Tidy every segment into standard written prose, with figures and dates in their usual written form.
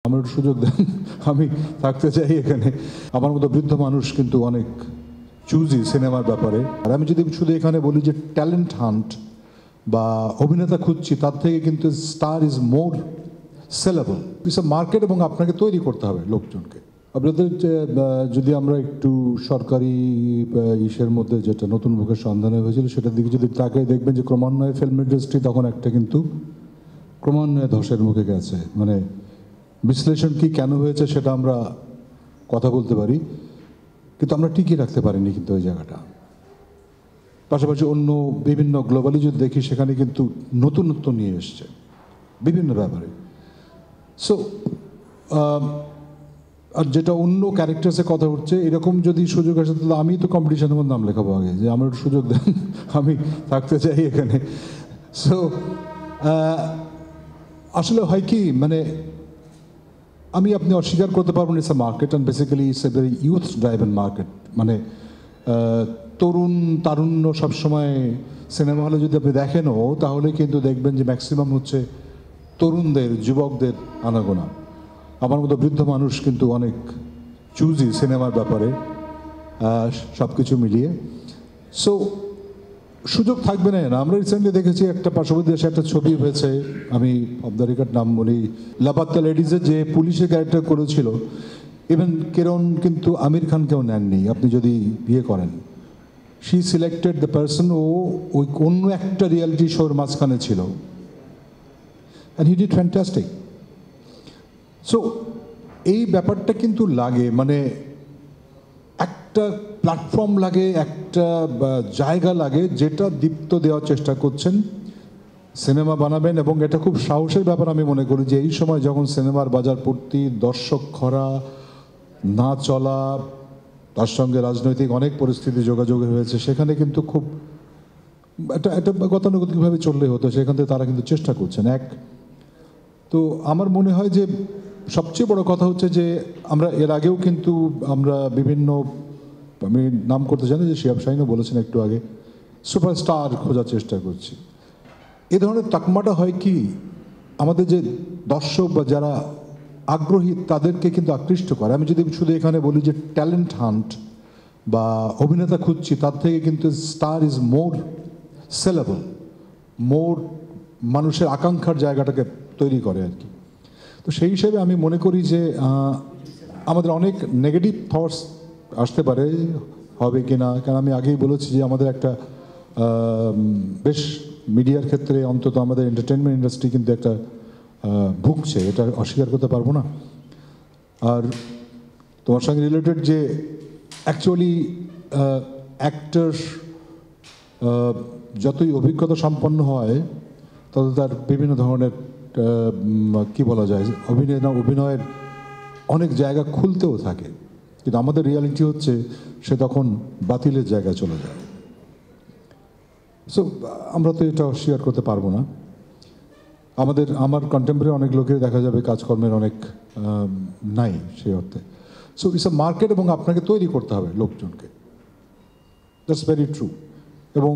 আমার একটু সুযোগ দেন, আমি থাকতে চাই এখানে। আমার মতো বৃদ্ধ মানুষ কিন্তু অনেক চুজি সিনেমার ব্যাপারে। আর আমি যদি শুধু এখানে বলি যে ট্যালেন্ট হান্ট বা অভিনেতা খুঁজছি, তার থেকে কিন্তু star is more sellable. It's a market এবং আপনাকে তৈরি করতে হবে লোকজনকে। আপনাদের যদি আমরা একটু সরকারি ইসের মধ্যে যেটা নতুন মুখের সন্ধানে হয়েছিল সেটার দিকে যদি তাকাই, দেখবেন যে ক্রমান্বয়ে ফিল্ম ইন্ডাস্ট্রি তখন একটা কিন্তু ক্রমান্বয়ে ধসের মুখে গেছে। মানে বিশ্লেষণ কি কেন হয়েছে সেটা আমরা কথা বলতে পারি, কিন্তু আমরা টিকিয়ে রাখতে পারিনি কিন্তু ওই জায়গাটা। পাশাপাশি অন্য বিভিন্ন গ্লোবালি যদি দেখি, সেখানে কিন্তু নতুনত্ব নিয়ে এসছে বিভিন্ন ব্যাপারে। সো আর যেটা অন্য ক্যারেক্টার্সে কথা উঠছে, এরকম যদি সুযোগ আসে তাহলে আমি তো কম্পিটিশনের মধ্যে নাম লেখাবো আগে, যে আমার একটু সুযোগ দেন, আমি থাকতে চাই এখানে। সো আসলে হয় কি, মানে আমি আপনি অস্বীকার করতে পারবেন it's a market, and basically it's a very youth driven market. মানে তরুণ তারুণ্য সবসময় সিনেমা হলে যদি আপনি দেখেনও, তাহলে কিন্তু দেখবেন যে ম্যাক্সিমাম হচ্ছে তরুণদের, যুবকদের আনাগোনা। আমার মতো বৃদ্ধ মানুষ কিন্তু অনেক চুজি সিনেমার ব্যাপারে, সব কিছু মিলিয়ে। সো সুযোগ থাকবে না। আমরা রিসেন্টলি দেখেছি একটা পার্শ্ববর্তী দেশে একটা ছবি হয়েছে, আমি অফ দ্য রেকর্ড নাম বলি, লাপাত্তা লেডিজের যে পুলিশের ক্যারেক্টার করেছিল, ইভেন কেরন কিন্তু আমির খানকেও নেননি। আপনি যদি বিয়ে করেন, শি সিলেক্টেড দ্য পার্সন, ও ওই অন্য একটা রিয়ালিটি শোর মাঝখানে ছিল, and he did fantastic. So এই ব্যাপারটা কিন্তু লাগে, মানে একটা প্ল্যাটফর্ম লাগে, একটা জায়গা লাগে, যেটা দীপ্ত দেওয়ার চেষ্টা করছেন। সিনেমা বানাবেন, এবং এটা খুব সাহসের ব্যাপার আমি মনে করি যে এই সময় যখন সিনেমার বাজার পড়তি, দর্শক খরা, না চলা, তার সঙ্গে রাজনৈতিক অনেক পরিস্থিতি যোগাযোগ হয়েছে, সেখানে কিন্তু খুব এটা গতানুগতিকভাবে চললে হতো, সেখান থেকে তারা কিন্তু চেষ্টা করছেন। তো আমার মনে হয় যে সবচেয়ে বড় কথা হচ্ছে যে আমরা এর আগেও কিন্তু আমরা বিভিন্ন, আমি নাম করতে জানি যে শিহাব শাহিনও বলেছেন একটু আগে, সুপারস্টার খোঁজার চেষ্টা করছি। এ ধরনের তাকমাটা হয় কি, আমাদের যে দর্শক বা যারা আগ্রহী তাদেরকে কিন্তু আকৃষ্ট করে। আমি যদি শুধু এখানে বলি যে ট্যালেন্ট হান্ট বা অভিনেতা খুঁজছি, তার থেকে কিন্তু স্টার ইজ মোর সেলেবল, মোর মানুষের আকাঙ্ক্ষার জায়গাটাকে তৈরি করে আর কি। তো সেই হিসেবে আমি মনে করি যে আমাদের অনেক নেগেটিভ থটস আসতে পারে, হবে কি না, কারণ আমি আগেই বলেছি যে আমাদের একটা বেশ মিডিয়ার ক্ষেত্রে, অন্তত আমাদের এন্টারটেনমেন্ট ইন্ডাস্ট্রি কিন্তু একটা ভুগছে, এটা অস্বীকার করতে পারবো না। আর তোমার সঙ্গে রিলেটেড যে অ্যাকচুয়ালি অ্যাক্টর যতই অভিজ্ঞতা সম্পন্ন হয়, তত তার বিভিন্ন ধরনের কি বলা যায়, অভিনয়ের অনেক জায়গা খুলতেও থাকে, কিন্তু আমাদের রিয়ালিটি হচ্ছে সে তখন বাতিলের জায়গায় চলে যায়। সো আমরা তো এটা অস্বীকার করতে পারবো না। আমার কন্টেম্পোরারি অনেক লোকের দেখা যাবে কাজকর্মের অনেক নাই সেই অর্থে। সো ইটস আ মার্কেট, এবং আপনাকে তৈরি করতে হবে লোকজনকে। That's very true. এবং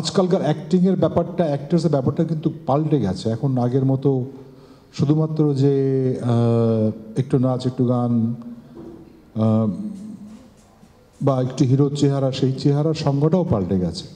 আজকালকার অ্যাক্টিংয়ের ব্যাপারটা, অ্যাক্টার্সের ব্যাপারটা কিন্তু পাল্টে গেছে। এখন আগের মতো শুধুমাত্র যে একটু নাচ, একটু গান বা একটু হিরোর চেহারা, সেই চেহারার সঙ্গটাও পাল্টে গেছে।